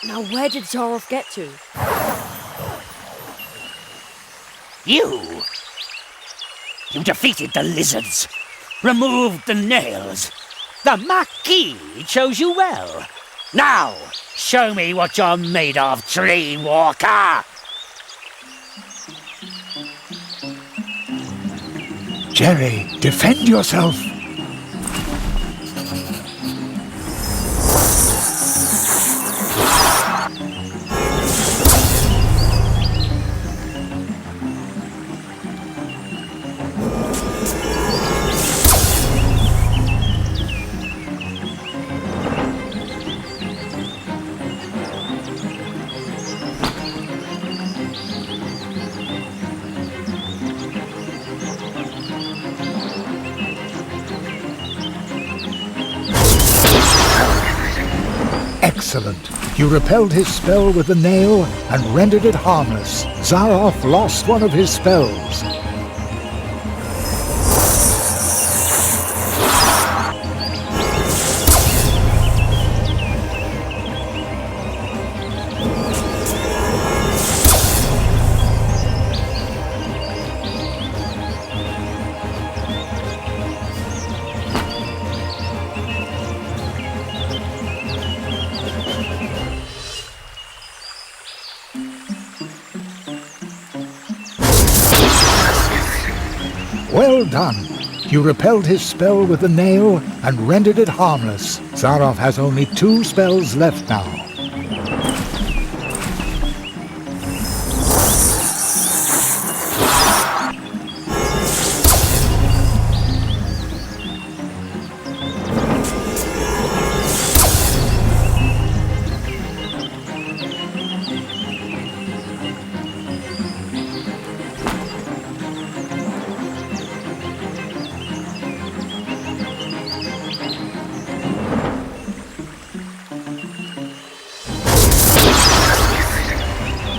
Now where did Zaroff get to? You defeated the lizards, removed the nails. The marquis chose you well. Now, show me what you're made of, tree walker! Jerry, defend yourself! Excellent. You repelled his spell with the nail and rendered it harmless. Zaroff lost one of his spells. Well done. You repelled his spell with the nail and rendered it harmless. Zaroff has only 2 spells left now.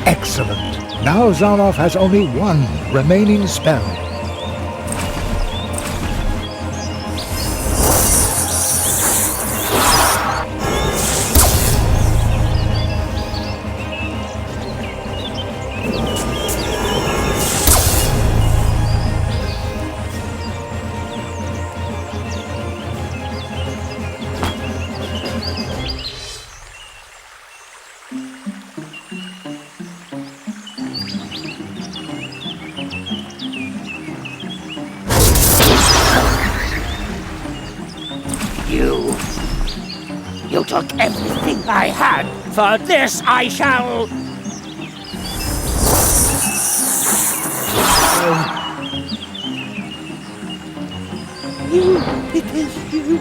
Excellent. Now Zaroff has only 1 remaining spell. You took everything I had. For this I shall... It is you.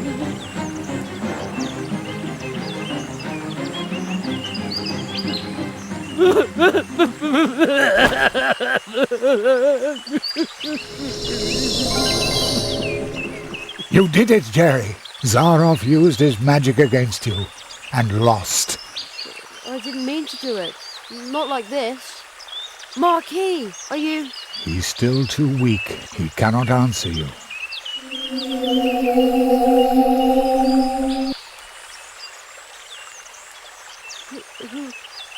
You did it, Jerry. Zaroff used his magic against you and lost. I didn't mean to do it. Not like this. Marquis, are you... He's still too weak. He cannot answer you.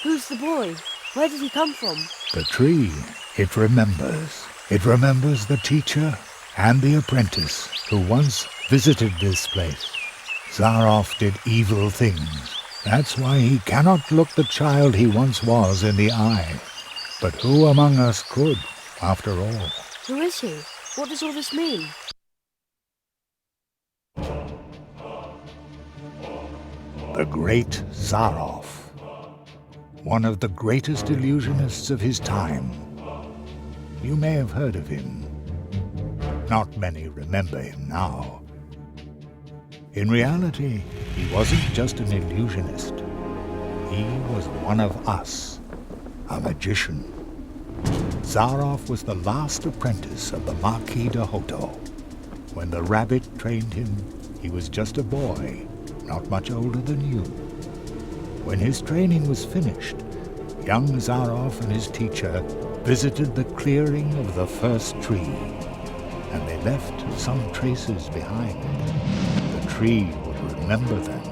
Who's the boy? Where did he come from? The tree, it remembers. It remembers the teacher and the apprentice who once visited this place. Zaroff did evil things. That's why he cannot look the child he once was in the eye. But who among us could, after all? Who is he? What does all this mean? The great Zaroff. One of the greatest illusionists of his time. You may have heard of him. Not many remember him now. In reality, he wasn't just an illusionist. He was one of us, a magician. Zaroff was the last apprentice of the Marquis de Hото. When the rabbit trained him, he was just a boy, not much older than you. When his training was finished, young Zaroff and his teacher visited the clearing of the first tree, and they left some traces behind. The tree would remember them.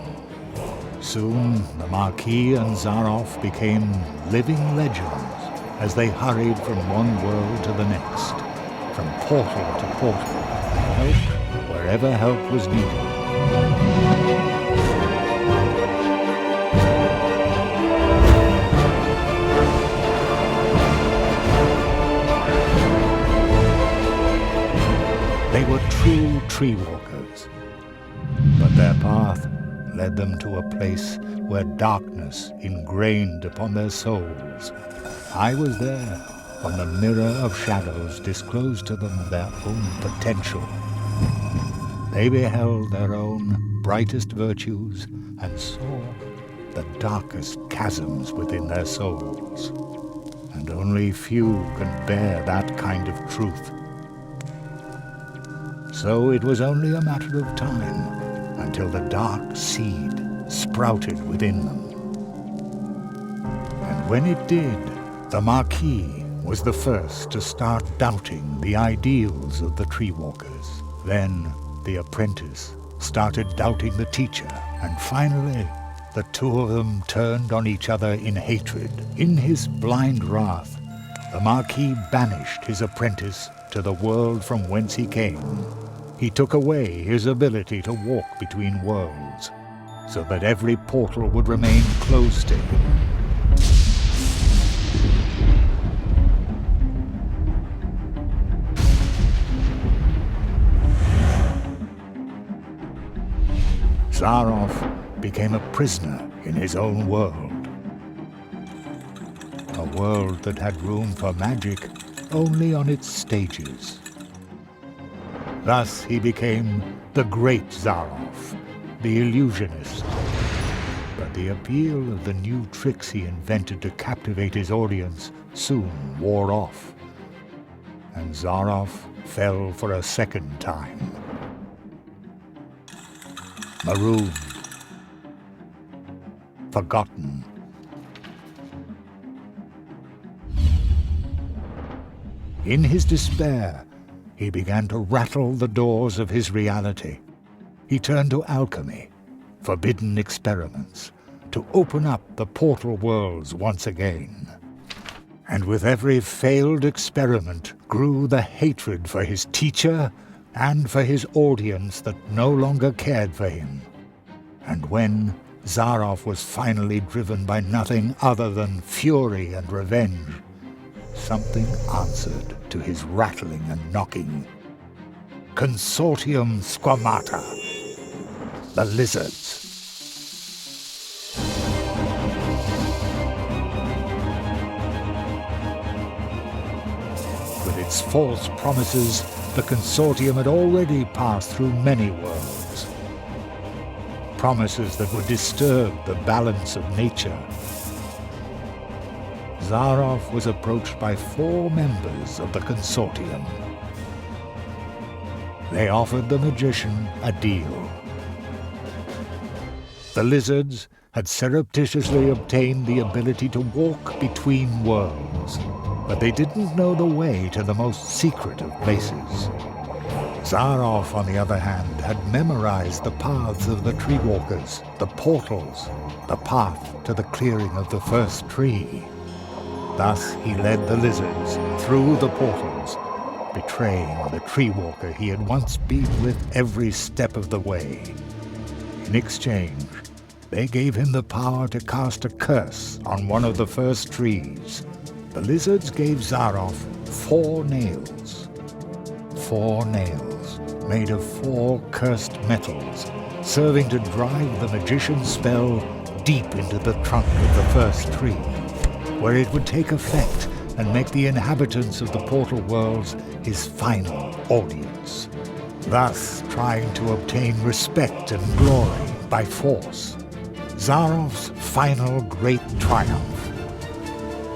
Soon, the Marquis and Zaroff became living legends as they hurried from one world to the next, from portal to portal, and helped wherever help was needed. They were true tree walkers, but their path led them to a place where darkness ingrained upon their souls. I was there when the mirror of shadows disclosed to them their own potential. They beheld their own brightest virtues and saw the darkest chasms within their souls. And only few can bear that kind of truth. So it was only a matter of time until the dark seed sprouted within them. And when it did, the Marquis was the first to start doubting the ideals of the tree walkers. Then the apprentice started doubting the teacher, and finally the two of them turned on each other in hatred. In his blind wrath, the Marquis banished his apprentice to the world from whence he came. He took away his ability to walk between worlds, so that every portal would remain closed to him. Zaroff became a prisoner in his own world. A world that had room for magic only on its stages. Thus he became the great Zaroff, the illusionist. But the appeal of the new tricks he invented to captivate his audience soon wore off, and Zaroff fell for a second time. Marooned, forgotten. In his despair, he began to rattle the doors of his reality. He turned to alchemy, forbidden experiments, to open up the portal worlds once again. And with every failed experiment grew the hatred for his teacher and for his audience that no longer cared for him. And when Zaroff was finally driven by nothing other than fury and revenge, something answered to his rattling and knocking. Consortium squamata, the lizards. With its false promises, the Consortium had already passed through many worlds. Promises that would disturb the balance of nature. Zaroff was approached by 4 members of the Consortium. They offered the magician a deal. The lizards had surreptitiously obtained the ability to walk between worlds, but they didn't know the way to the most secret of places. Zaroff, on the other hand, had memorized the paths of the tree walkers, the portals, the path to the clearing of the first tree. Thus he led the lizards through the portals, betraying the tree walker he had once been with every step of the way. In exchange, they gave him the power to cast a curse on one of the first trees. The lizards gave Zaroff 4 nails. 4 nails made of 4 cursed metals, serving to drive the magician's spell deep into the trunk of the first tree, where it would take effect and make the inhabitants of the portal worlds his final audience, thus trying to obtain respect and glory by force. Zaroff's final great triumph.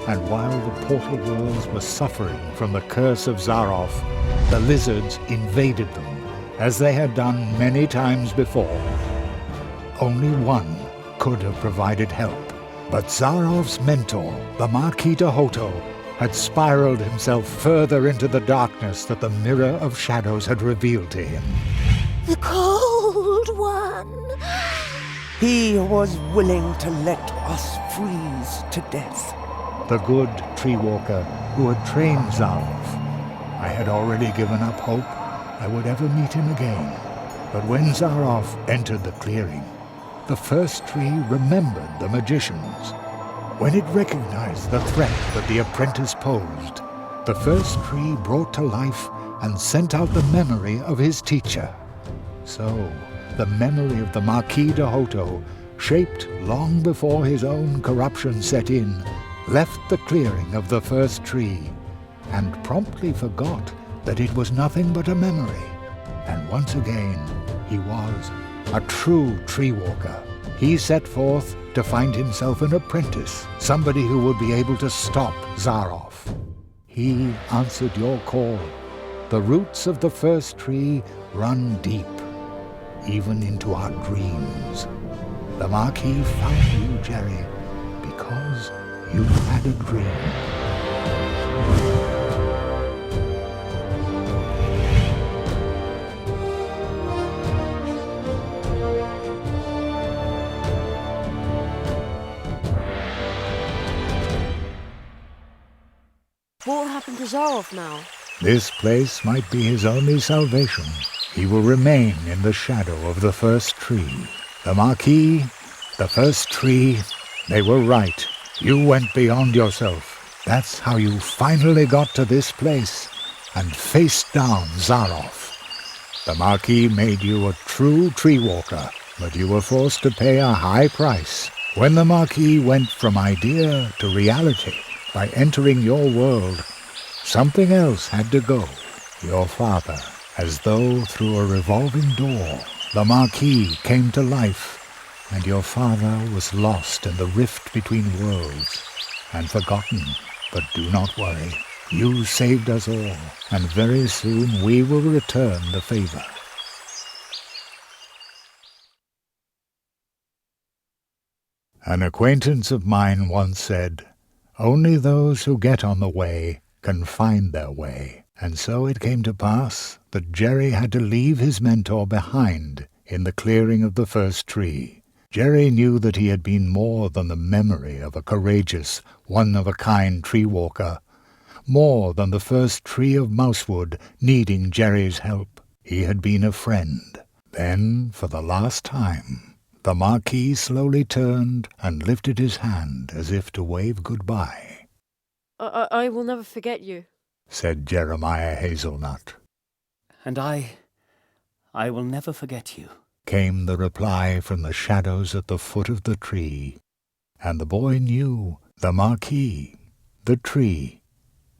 And while the portal worlds were suffering from the curse of Zaroff, the lizards invaded them, as they had done many times before. Only one could have provided help. But Zaroff's mentor, the Marquis de Hото, had spiraled himself further into the darkness that the mirror of shadows had revealed to him. The cold one. He was willing to let us freeze to death. The good tree walker who had trained Zaroff. I had already given up hope I would ever meet him again. But when Zaroff entered the clearing, the first tree remembered the magicians. When it recognized the threat that the apprentice posed, the first tree brought to life and sent out the memory of his teacher. So, the memory of the Marquis de Hotto, shaped long before his own corruption set in, left the clearing of the first tree, and promptly forgot that it was nothing but a memory. And once again, he was a true tree walker. He set forth to find himself an apprentice, somebody who would be able to stop Zaroff. He answered your call. The roots of the first tree run deep, even into our dreams. The Marquis found you, Jerry, because you had a dream. What will happen to Zaroff now? This place might be his only salvation. He will remain in the shadow of the first tree. The Marquis, the first tree, they were right. You went beyond yourself. That's how you finally got to this place and faced down Zaroff. The Marquis made you a true tree walker, but you were forced to pay a high price. When the Marquis went from idea to reality by entering your world, something else had to go. Your father. As though through a revolving door, the Marquis came to life, and your father was lost in the rift between worlds and forgotten. But do not worry. You saved us all, and very soon we will return the favor. An acquaintance of mine once said, "Only those who get on the way can find their way." And so it came to pass that Jerry had to leave his mentor behind in the clearing of the first tree. Jerry knew that he had been more than the memory of a courageous, one-of-a-kind tree walker, more than the first tree of mousewood needing Jerry's help. He had been a friend. Then, for the last time, the Marquis slowly turned and lifted his hand as if to wave goodbye. I will never forget you, said Jeremiah Hazelnut. And I will never forget you, came the reply from the shadows at the foot of the tree. And the boy knew the Marquis, the tree,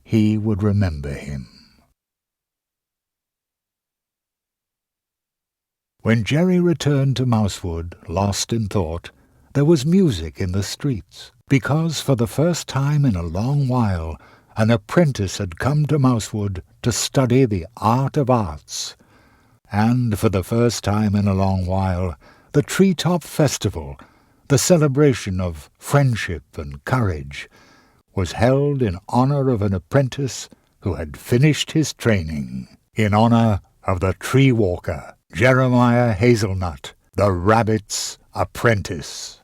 he would remember him. When Jerry returned to Mousewood, lost in thought, there was music in the streets, because for the first time in a long while an apprentice had come to Mousewood to study the art of arts. And for the first time in a long while, the Treetop Festival, the celebration of friendship and courage, was held in honor of an apprentice who had finished his training, in honor of the tree walker, Jeremiah Hazelnut, the rabbit's apprentice.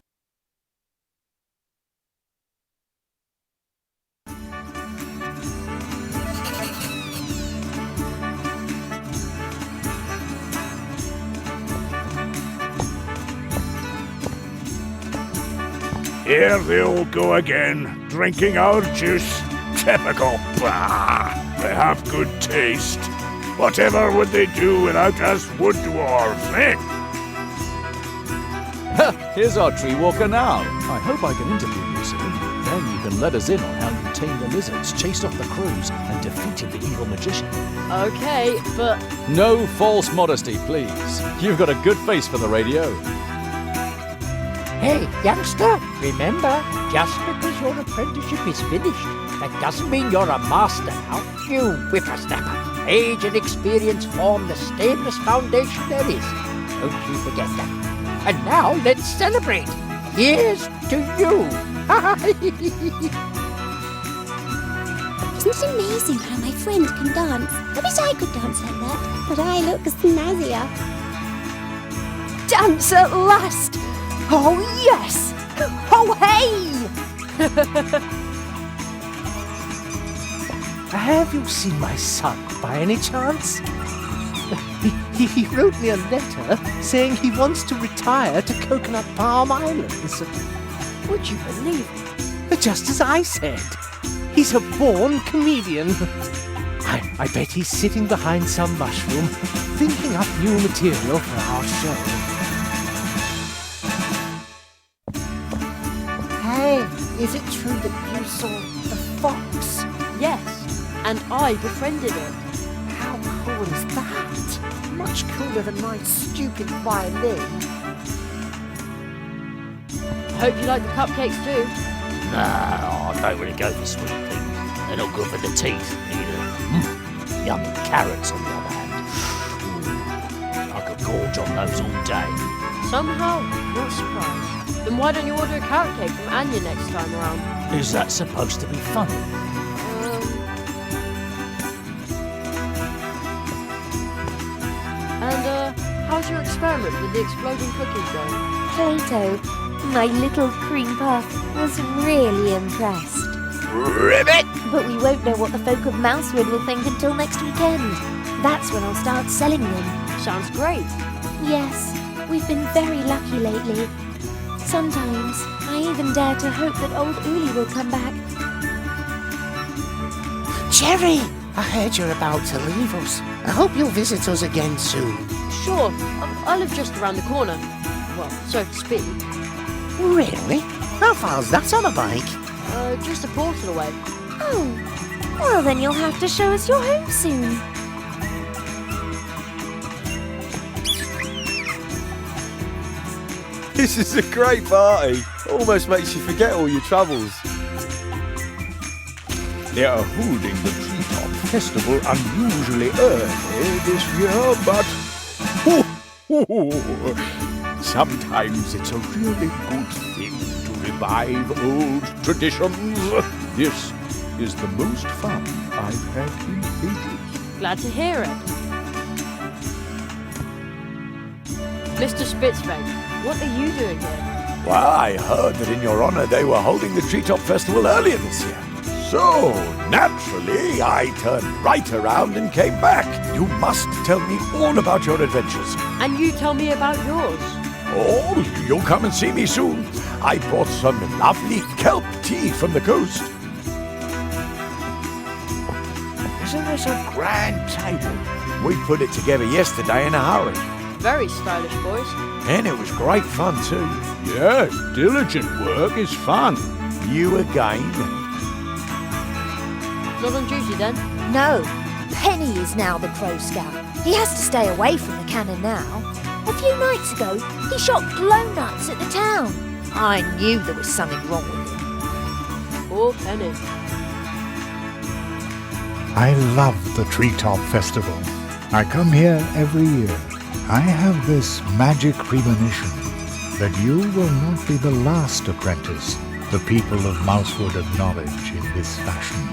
Here they all go again, drinking our juice. Typical. Bah! They have good taste. Whatever would they do without us wood dwarves, eh? Here's our tree walker now. I hope I can interview you soon. Then you can let us in on how you tamed the lizards, chased off the crows, and defeated the evil magician. Okay, but... No false modesty, please. You've got a good face for the radio. Hey, youngster, remember, just because your apprenticeship is finished, that doesn't mean you're a master now. You whippersnapper. Age and experience form the stainless foundation there is. Don't you forget that. And now let's celebrate. Here's to you. Isn't it amazing how my friend can dance? I wish I could dance like that, but I look snazzier. Dance at last! Oh, yes! Oh, hey! Have you seen my son by any chance? He wrote me a letter saying he wants to retire to Coconut Palm Islands. Would you believe it? Just as I said. He's a born comedian. I bet he's sitting behind some mushroom, thinking up new material for our show. Hey, is it true that you saw the fox? Yes, and I befriended it. How cool is that? Much cooler than my stupid violin. Hope you like the cupcakes too. Nah, I don't really go for sweet things. They're not good for the teeth either. Young carrots, on the other hand. Ooh, I could gorge on those all day. Somehow, not surprised. Then why don't you order a carrot cake from Anya next time around? Is that supposed to be funny? How's your experiment with the exploding cookies going? Hото, my little cream puff, was really impressed. Ribbit! But we won't know what the folk of Mousewood will think until next weekend. That's when I'll start selling them. Sounds great. Yes, we've been very lucky lately. Sometimes I even dare to hope that old Uli will come back. Jerry, I heard you're about to leave us. I hope you'll visit us again soon. Sure, I live just around the corner. Well, so to speak. Really? How far's that on a bike? Just a portal away. Oh, well then you'll have to show us your home soon. This is a great party. Almost makes you forget all your troubles. They are holding the Treetop Festival unusually early this year, but sometimes it's a really good thing to revive old traditions. This is the most fun I've had in ages. Glad to hear it. Mr. Spitzweg, what are you doing here? Well, I heard that in your honor they were holding the Treetop Festival earlier this year. So, naturally, I turned right around and came back. You must tell me all about your adventures. And you tell me about yours. Oh, you'll come and see me soon. I brought some lovely kelp tea from the coast. Isn't this a grand table? We put it together yesterday in a hurry. Very stylish, boys. And it was great fun, too. Yes, diligent work is fun. You again? Not on duty, then? No, Penny is now the Crow Scout. He has to stay away from the cannon now. A few nights ago, he shot glow nuts at the town. I knew there was something wrong with him. Poor Penny. I love the Treetop Festival. I come here every year. I have this magic premonition that you will not be the last apprentice the people of Mousewood acknowledge in this fashion.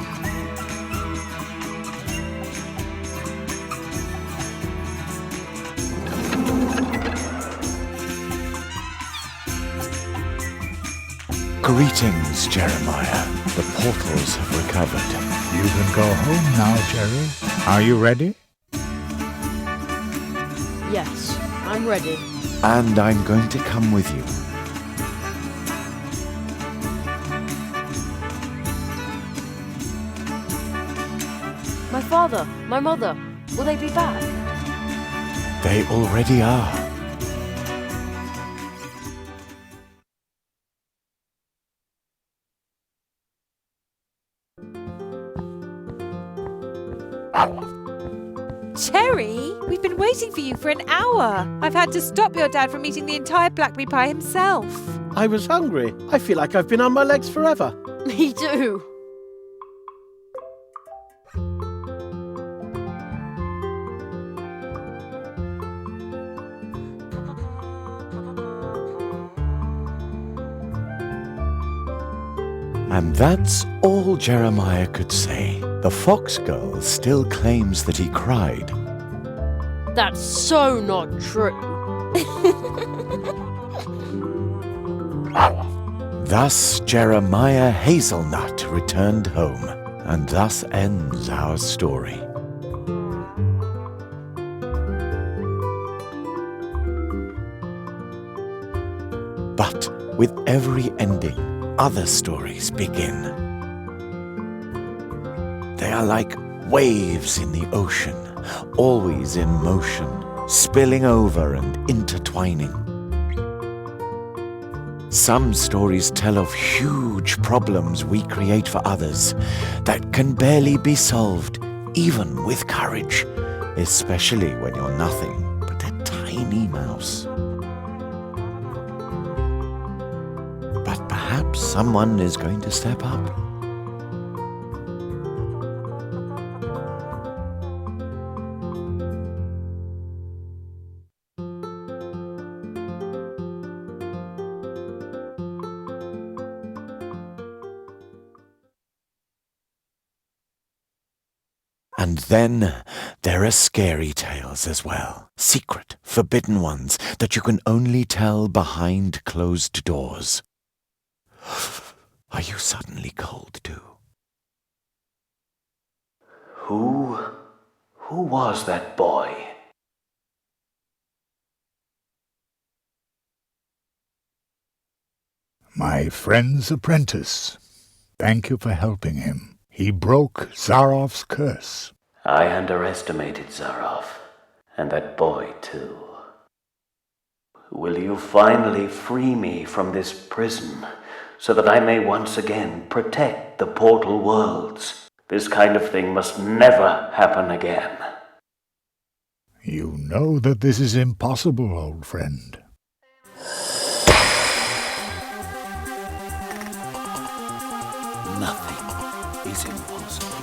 Greetings, Jeremiah. The portals have recovered. You can go home now, Jerry. Are you ready? Yes, I'm ready. And I'm going to come with you. My father, my mother, will they be back? They already are. Cherry, we've been waiting for you for an hour. I've had to stop your dad from eating the entire blackberry pie himself. I was hungry. I feel like I've been on my legs forever. Me too. And that's all Jeremiah could say. The fox girl still claims that he cried. That's so not true. Thus Jeremiah Hazelnut returned home, and thus ends our story. But with every ending, other stories begin. They are like waves in the ocean, always in motion, spilling over and intertwining. Some stories tell of huge problems we create for others that can barely be solved, even with courage, especially when you're nothing but a tiny mouse. But perhaps someone is going to step up. And then there are scary tales as well. Secret, forbidden ones that you can only tell behind closed doors. Are you suddenly cold too? Who was that boy? My friend's apprentice. Thank you for helping him. He broke Zaroff's curse. I underestimated Zaroff, and that boy too. Will you finally free me from this prison, so that I may once again protect the portal worlds? This kind of thing must never happen again. You know that this is impossible, old friend. Nothing is impossible.